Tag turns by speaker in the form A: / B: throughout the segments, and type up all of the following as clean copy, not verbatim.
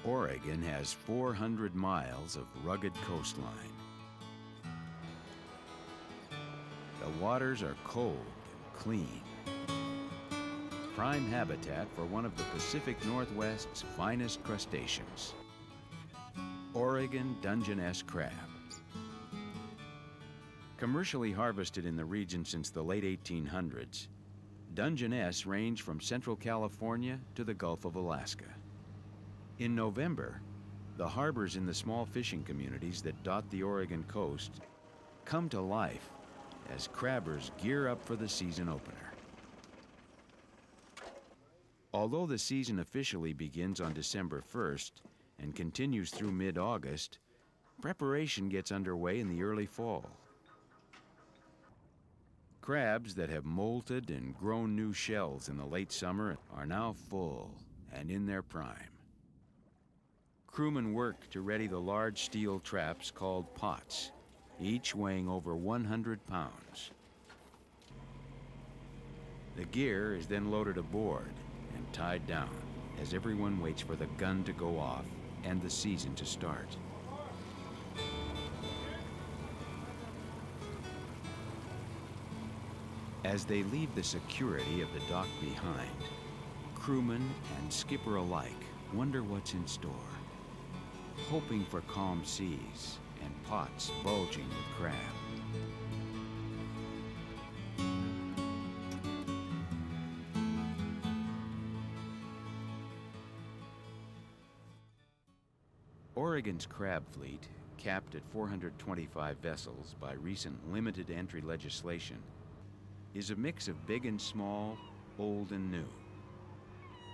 A: Oregon has 400 miles of rugged coastline. The waters are cold and clean. Prime habitat for one of the Pacific Northwest's finest crustaceans, Oregon Dungeness crab. Commercially harvested in the region since the late 1800s, Dungeness range from central California to the Gulf of Alaska. In November, the harbors in the small fishing communities that dot the Oregon coast come to life as crabbers gear up for the season opener. Although the season officially begins on December 1st and continues through mid-August, preparation gets underway in the early fall. Crabs that have molted and grown new shells in the late summer are now full and in their prime. Crewmen work to ready the large steel traps called pots, each weighing over 100 pounds. The gear is then loaded aboard and tied down as everyone waits for the gun to go off and the season to start. As they leave the security of the dock behind, crewmen and skipper alike wonder what's in store, hoping for calm seas and pots bulging with crab. Oregon's crab fleet, capped at 425 vessels by recent limited entry legislation, is a mix of big and small, old and new.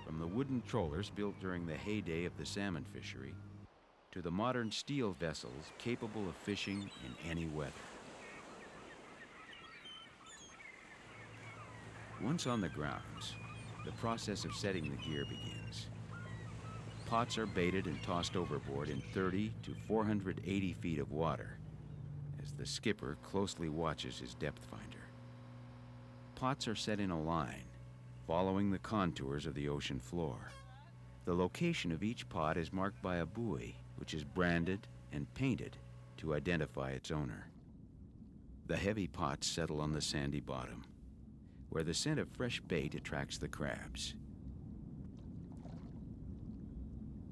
A: From the wooden trawlers built during the heyday of the salmon fishery, to the modern steel vessels capable of fishing in any weather. Once on the grounds, the process of setting the gear begins. Pots are baited and tossed overboard in 30 to 480 feet of water as the skipper closely watches his depth finder. Pots are set in a line, following the contours of the ocean floor. The location of each pot is marked by a buoy, which is branded and painted to identify its owner. The heavy pots settle on the sandy bottom, where the scent of fresh bait attracts the crabs.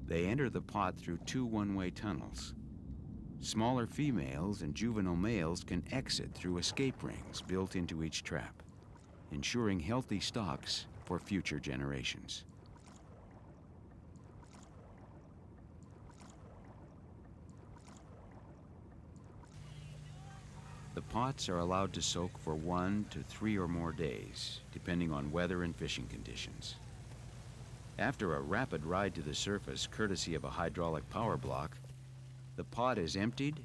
A: They enter the pot through two one-way tunnels. Smaller females and juvenile males can exit through escape rings built into each trap, ensuring healthy stocks for future generations. The pots are allowed to soak for 1 to 3 or more days, depending on weather and fishing conditions. After a rapid ride to the surface, courtesy of a hydraulic power block, the pot is emptied,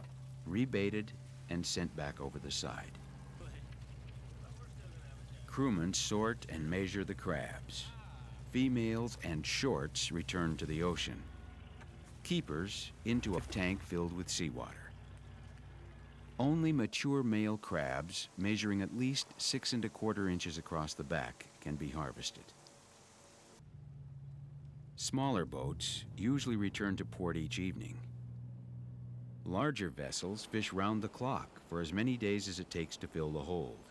A: rebaited, and sent back over the side. Crewmen sort and measure the crabs. Females and shorts return to the ocean. Keepers into a tank filled with seawater. Only mature male crabs, measuring at least 6 1/4 inches across the back, can be harvested. Smaller boats usually return to port each evening. Larger vessels fish round the clock for as many days as it takes to fill the hold,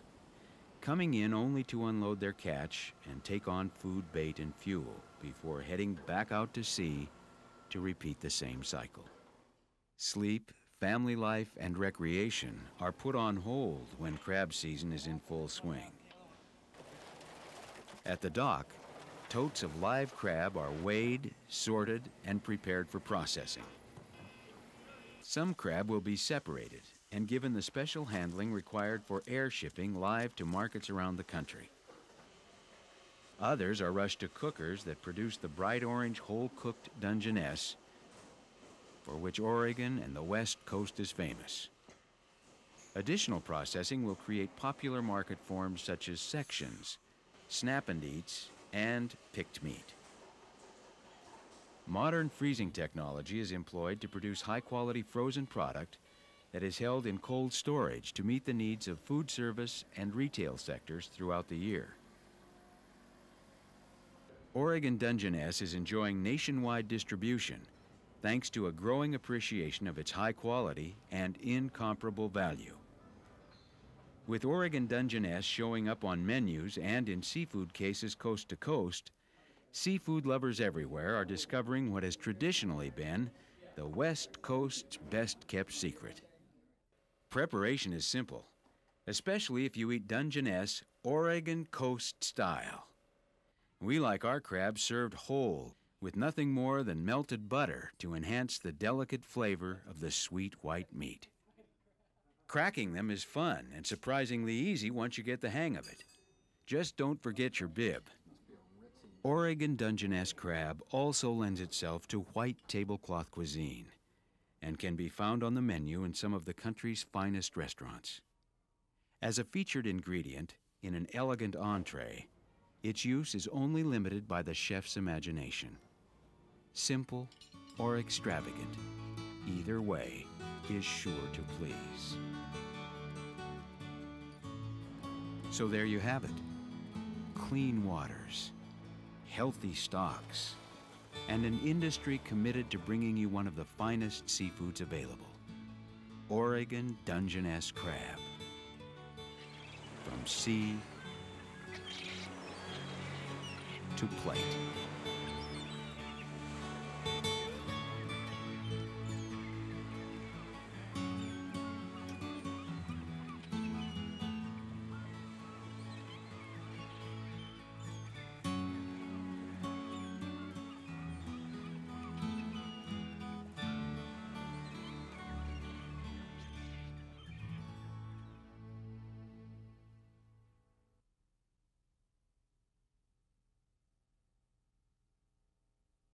A: coming in only to unload their catch and take on food, bait, and fuel before heading back out to sea to repeat the same cycle. Sleep, family life, and recreation are put on hold when crab season is in full swing. At the dock, totes of live crab are weighed, sorted, and prepared for processing. Some crab will be separated and given the special handling required for air shipping live to markets around the country. Others are rushed to cookers that produce the bright orange whole-cooked Dungeness, for which Oregon and the West Coast is famous. Additional processing will create popular market forms such as sections, snap and eats, and picked meat. Modern freezing technology is employed to produce high-quality frozen product that is held in cold storage to meet the needs of food service and retail sectors throughout the year. Oregon Dungeness is enjoying nationwide distribution thanks to a growing appreciation of its high quality and incomparable value. With Oregon Dungeness showing up on menus and in seafood cases coast to coast, seafood lovers everywhere are discovering what has traditionally been the West Coast's best-kept secret. Preparation is simple, especially if you eat Dungeness Oregon Coast style. We like our crabs served whole, with nothing more than melted butter to enhance the delicate flavor of the sweet white meat. Cracking them is fun and surprisingly easy once you get the hang of it. Just don't forget your bib. Oregon Dungeness crab also lends itself to white tablecloth cuisine and can be found on the menu in some of the country's finest restaurants. As a featured ingredient in an elegant entree, its use is only limited by the chef's imagination. Simple or extravagant, either way is sure to please. So there you have it. Clean waters, healthy stocks, and an industry committed to bringing you one of the finest seafoods available. Oregon Dungeness crab. From sea to plate.